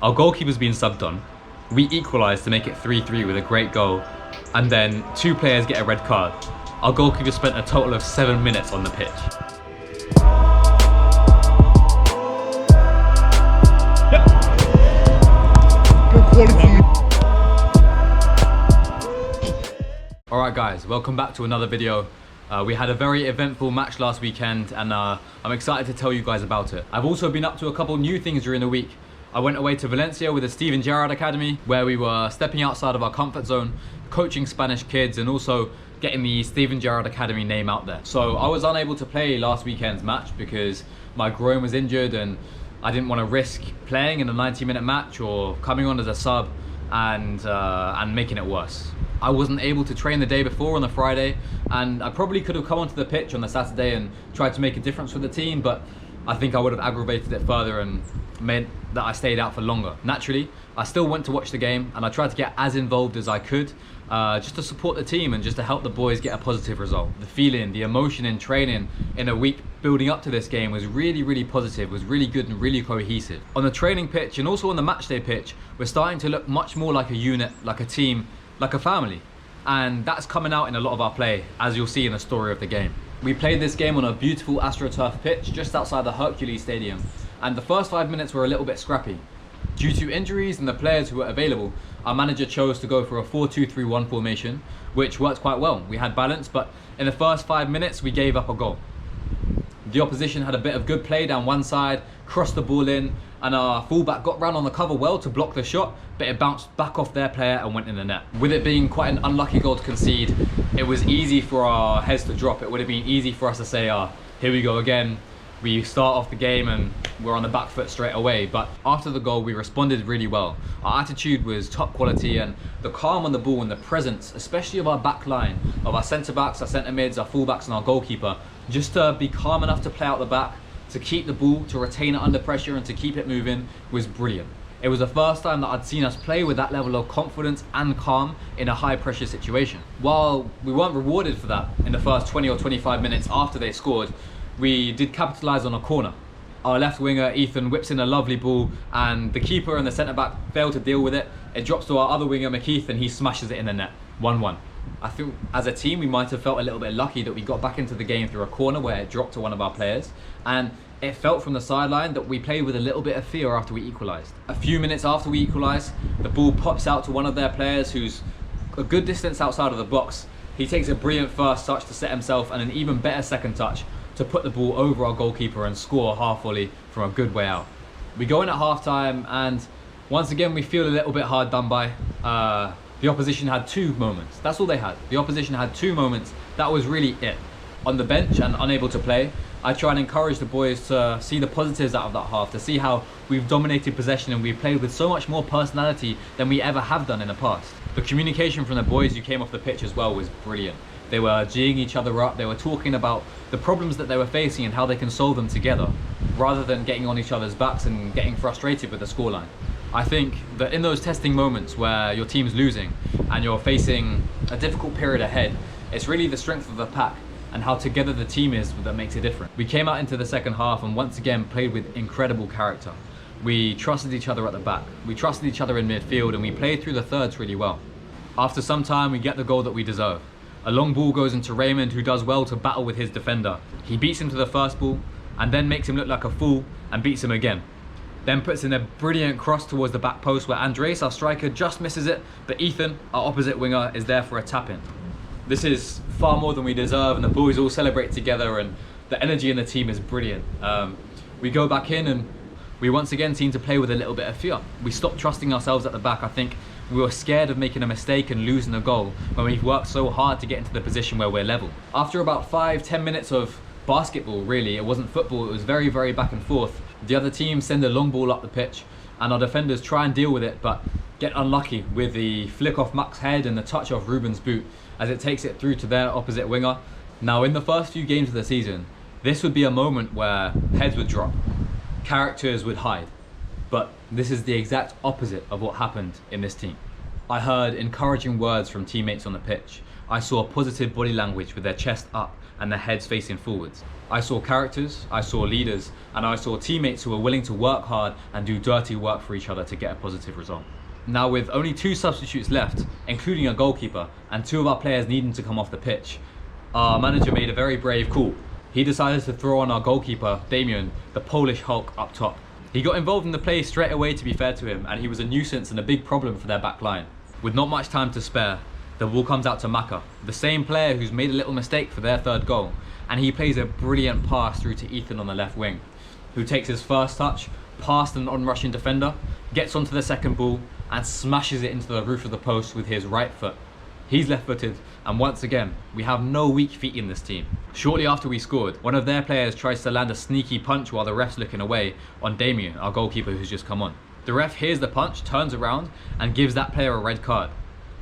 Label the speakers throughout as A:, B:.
A: Our goalkeeper's been subbed on. We equalise to make it 3-3 with a great goal. And then 2 players get a red card. Our goalkeeper spent a total of 7 minutes on the pitch.
B: Good quality.
A: Alright guys, welcome back to another video. We had a very eventful match last weekend and I'm excited to tell you guys about it. I've also been up to a couple new things during the week. I went away to Valencia with the Steven Gerrard Academy, where we were stepping outside of our comfort zone, coaching Spanish kids and also getting the Steven Gerrard Academy name out there. So I was unable to play last weekend's match because my groin was injured and I didn't want to risk playing in a 90-minute match or coming on as a sub and making it worse. I wasn't able to train the day before on the Friday, and I probably could have come onto the pitch on the Saturday and tried to make a difference for the team, but I think I would have aggravated it further and meant that I stayed out for longer. Naturally, I still went to watch the game and I tried to get as involved as I could, just to support the team and just to help the boys get a positive result. The feeling, the emotion in training in a week building up to this game was really positive, was really good and really cohesive. On the training pitch and also on the matchday pitch, we're starting to look much more like a unit, like a team, like a family. And that's coming out in a lot of our play, as you'll see in the story of the game. We played this game on a beautiful AstroTurf pitch just outside the Hercules Stadium, and the first 5 minutes were a little bit scrappy. Due to injuries and the players who were available, our manager chose to go for a 4-2-3-1 formation, which worked quite well. We had balance, but in the first 5 minutes we gave up a goal. The opposition had a bit of good play down one side, crossed the ball in, and our fullback got round on the cover well to block the shot, but it bounced back off their player and went in the net. With it being quite an unlucky goal to concede, it was easy for our heads to drop. It would have been easy for us to say, here we go again. We start off the game and we're on the back foot straight away. But after the goal, we responded really well. Our attitude was top quality, and the calm on the ball and the presence, especially of our back line, of our centre backs, our centre mids, our full backs and our goalkeeper, just to be calm enough to play out the back, to keep the ball, to retain it under pressure and to keep it moving was brilliant. It was the first time that I'd seen us play with that level of confidence and calm in a high pressure situation. While we weren't rewarded for that in the first 20 or 25 minutes after they scored, we did capitalise on a corner. Our left winger Ethan whips in a lovely ball and the keeper and the centre back fail to deal with it. It drops to our other winger McKeith and he smashes it in the net, 1-1. I think as a team we might have felt a little bit lucky that we got back into the game through a corner where it dropped to one of our players, and it felt from the sideline that we played with a little bit of fear after we equalised. A few minutes after we equalised, the ball pops out to one of their players who's a good distance outside of the box. He takes a brilliant first touch to set himself and an even better second touch to put the ball over our goalkeeper and score a half volley from a good way out. We go in at half time and once again we feel a little bit hard done by. The opposition had 2 moments. That's all they had. The opposition had 2 moments. That was really it. On the bench and unable to play, I try and encourage the boys to see the positives out of that half, to see how we've dominated possession and we've played with so much more personality than we ever have done in the past. The communication from the boys who came off the pitch as well was brilliant. They were geeing each other up, they were talking about the problems that they were facing and how they can solve them together, rather than getting on each other's backs and getting frustrated with the scoreline. I think that in those testing moments where your team's losing and you're facing a difficult period ahead, it's really the strength of the pack and how together the team is that makes it different. We came out into the second half and once again played with incredible character. We trusted each other at the back, we trusted each other in midfield, and we played through the thirds really well. After some time we get the goal that we deserve. A long ball goes into Raymond, who does well to battle with his defender. He beats him to the first ball and then makes him look like a fool and beats him again. Then puts in a brilliant cross towards the back post where Andres, our striker, just misses it, but Ethan, our opposite winger, is there for a tap-in. This is far more than we deserve and the boys all celebrate together and the energy in the team is brilliant. We go back in and we once again seem to play with a little bit of fear. We stopped trusting ourselves at the back. I think we were scared of making a mistake and losing a goal when we've worked so hard to get into the position where we're level. After about 5-10 minutes of basketball, really, it wasn't football, it was very back and forth. The other team send a long ball up the pitch and our defenders try and deal with it but get unlucky with the flick off Mack's head and the touch off Ruben's boot as it takes it through to their opposite winger. Now in the first few games of the season, this would be a moment where heads would drop, characters would hide, but this is the exact opposite of what happened in this team. I heard encouraging words from teammates on the pitch. I saw positive body language with their chest up and their heads facing forwards. I saw characters, I saw leaders, and I saw teammates who were willing to work hard and do dirty work for each other to get a positive result. Now, with only 2 substitutes left, including a goalkeeper, and 2 of our players needing to come off the pitch, our manager made a very brave call. He decided to throw on our goalkeeper, Damien, the Polish Hulk, up top. He got involved in the play straight away, to be fair to him, and he was a nuisance and a big problem for their back line. With not much time to spare, the ball comes out to Maka, the same player who's made a little mistake for their 3rd goal, and he plays a brilliant pass through to Ethan on the left wing, who takes his first touch, past an on-rushing defender, gets onto the 2nd ball, and smashes it into the roof of the post with his right foot. He's left-footed, and once again, we have no weak feet in this team. Shortly after we scored, one of their players tries to land a sneaky punch while the ref's looking away on Damien, our goalkeeper who's just come on. The ref hears the punch, turns around, and gives that player a red card.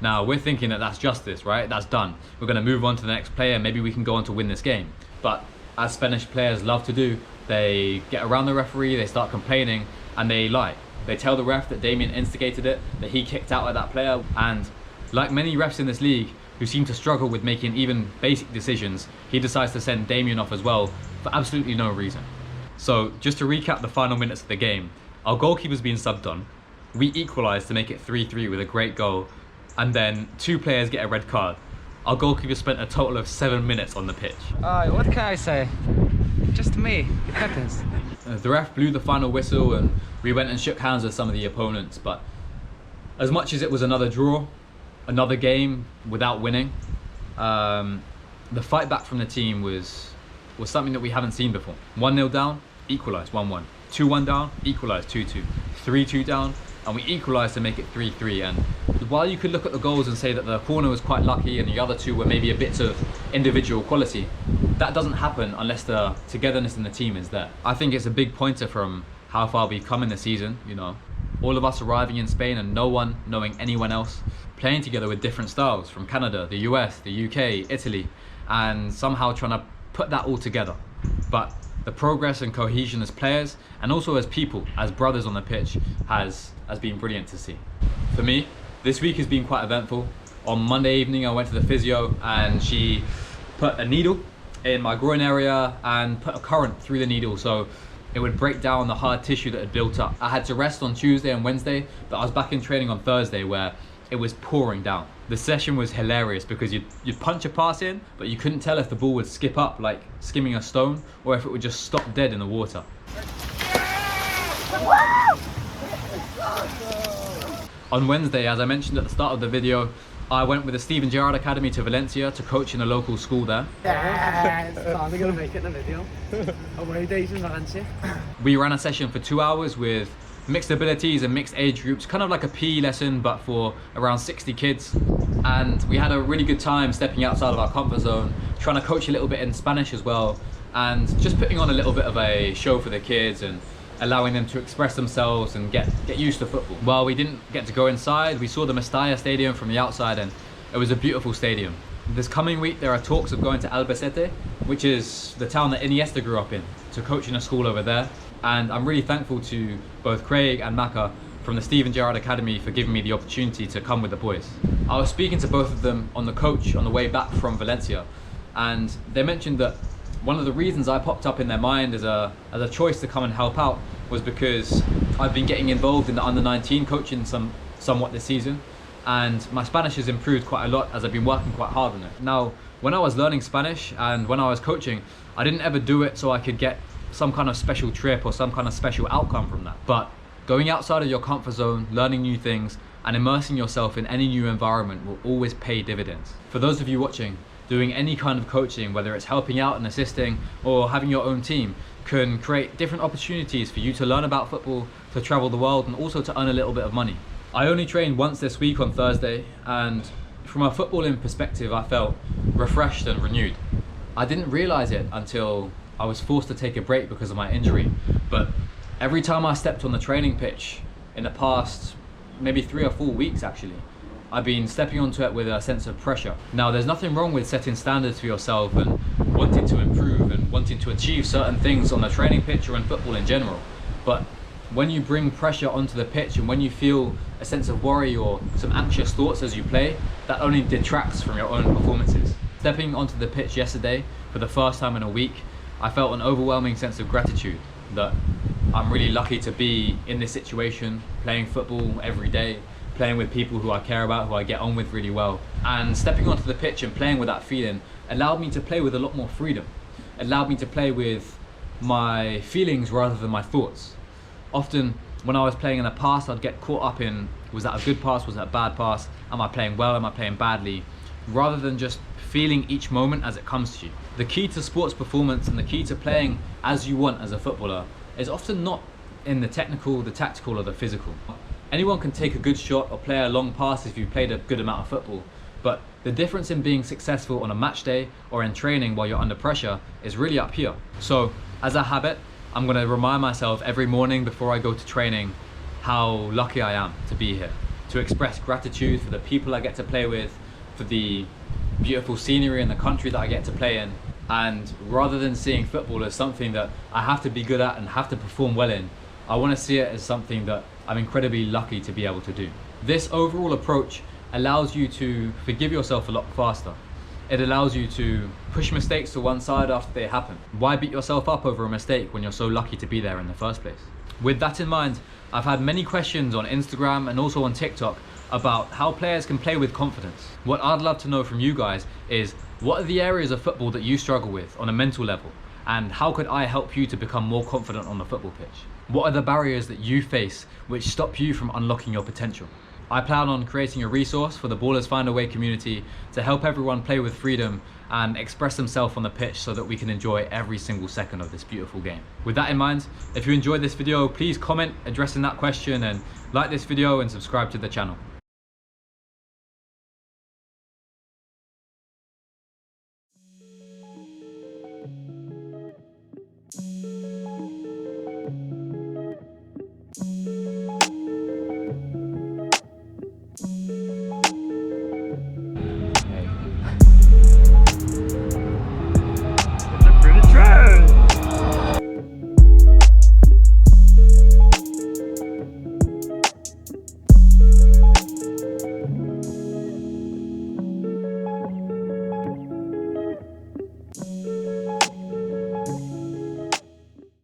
A: Now, we're thinking that that's justice, right? That's done. We're going to move on to the next player, maybe we can go on to win this game. But as Spanish players love to do, they get around the referee, they start complaining, and they lie. They tell the ref that Damien instigated it, that he kicked out at that player, and like many refs in this league who seem to struggle with making even basic decisions, he decides to send Damien off as well for absolutely no reason. So just to recap the final minutes of the game, our goalkeeper's been subbed on, we equalised to make it 3-3 with a great goal, and then 2 players get a red card. Our goalkeeper spent a total of 7 minutes on the pitch.
C: What can I say? Just me, it happens.
A: The ref blew the final whistle and we went and shook hands with some of the opponents, but as much as it was another draw, another game without winning, the fight back from the team was something that we haven't seen before. 1-0 down, equalised 1-1. 2-1 down, equalised 2-2. 3-2 down, and we equalised to make it 3-3. And while you could look at the goals and say that the corner was quite lucky and the other 2 were maybe a bit of individual quality, that doesn't happen unless the togetherness in the team is there. I think it's a big pointer from how far we've come in the season, you know. All of us arriving in Spain and no one knowing anyone else, playing together with different styles from Canada, the US, the UK, Italy, and somehow trying to put that all together. But the progress and cohesion as players and also as people, as brothers on the pitch, has been brilliant to see. For me, this week has been quite eventful. On Monday evening I went to the physio and she put a needle in my groin area and put a current through the needle so it would break down the hard tissue that had built up. I had to rest on Tuesday and Wednesday, but I was back in training on Thursday where it was pouring down. The session was hilarious because you'd punch a pass in, but you couldn't tell if the ball would skip up like skimming a stone or if it would just stop dead in the water. On Wednesday, as I mentioned at the start of the video, I went with the Steven Gerrard Academy to Valencia to coach in a local school there.
C: Finally gonna make it in the video. Away days in Valencia.
A: We ran a session for 2 hours with mixed abilities and mixed age groups, kind of like a PE lesson but for around 60 kids, and we had a really good time stepping outside of our comfort zone, trying to coach a little bit in Spanish as well, and just putting on a little bit of a show for the kids and allowing them to express themselves and get used to football. Well, we didn't get to go inside. We saw the Mestalla Stadium from the outside and it was a beautiful stadium. This coming week there are talks of going to Albacete, which is the town that Iniesta grew up in, to coach in a school over there. And I'm really thankful to both Craig and Maka from the Steven Gerrard Academy for giving me the opportunity to come with the boys. I was speaking to both of them on the coach on the way back from Valencia, and they mentioned that one of the reasons I popped up in their mind as a choice to come and help out was because I've been getting involved in the under-19 coaching somewhat this season, and my Spanish has improved quite a lot as I've been working quite hard on it. Now, when I was learning Spanish and when I was coaching, I didn't ever do it so I could get some kind of special trip or some kind of special outcome from that. But going outside of your comfort zone, learning new things, and immersing yourself in any new environment will always pay dividends. For those of you watching, doing any kind of coaching, whether it's helping out and assisting or having your own team, can create different opportunities for you to learn about football, to travel the world, and also to earn a little bit of money. I only trained once this week on Thursday, and from a footballing perspective, I felt refreshed and renewed. I didn't realize it until I was forced to take a break because of my injury, but every time I stepped on the training pitch in the past maybe 3 or 4 weeks actually, I've been stepping onto it with a sense of pressure. Now, there's nothing wrong with setting standards for yourself and wanting to improve and wanting to achieve certain things on the training pitch or in football in general, but when you bring pressure onto the pitch and when you feel a sense of worry or some anxious thoughts as you play, that only detracts from your own performances. Stepping onto the pitch yesterday for the first time in a week, I felt an overwhelming sense of gratitude that I'm really lucky to be in this situation, playing football every day, playing with people who I care about, who I get on with really well. And stepping onto the pitch and playing with that feeling allowed me to play with a lot more freedom. It allowed me to play with my feelings rather than my thoughts. Often when I was playing in the past, I'd get caught up in, was that a good pass, was that a bad pass, am I playing well, am I playing badly, rather than just feeling each moment as it comes to you. The key to sports performance and the key to playing as you want as a footballer is often not in the technical, the tactical or the physical. Anyone can take a good shot or play a long pass if you've played a good amount of football, but the difference in being successful on a match day or in training while you're under pressure is really up here. So as a habit, I'm going to remind myself every morning before I go to training how lucky I am to be here, to express gratitude for the people I get to play with, for the beautiful scenery in the country that I get to play in. And rather than seeing football as something that I have to be good at and have to perform well in, I want to see it as something that I'm incredibly lucky to be able to do. This overall approach allows you to forgive yourself a lot faster. It allows you to push mistakes to one side after they happen. Why beat yourself up over a mistake when you're so lucky to be there in the first place? With that in mind, I've had many questions on Instagram and also on TikTok about how players can play with confidence. What I'd love to know from you guys is, what are the areas of football that you struggle with on a mental level? And how could I help you to become more confident on the football pitch? What are the barriers that you face which stop you from unlocking your potential? I plan on creating a resource for the Ballers Find a Way community to help everyone play with freedom and express themselves on the pitch so that we can enjoy every single second of this beautiful game. With that in mind, if you enjoyed this video, please comment addressing that question and like this video and subscribe to the channel.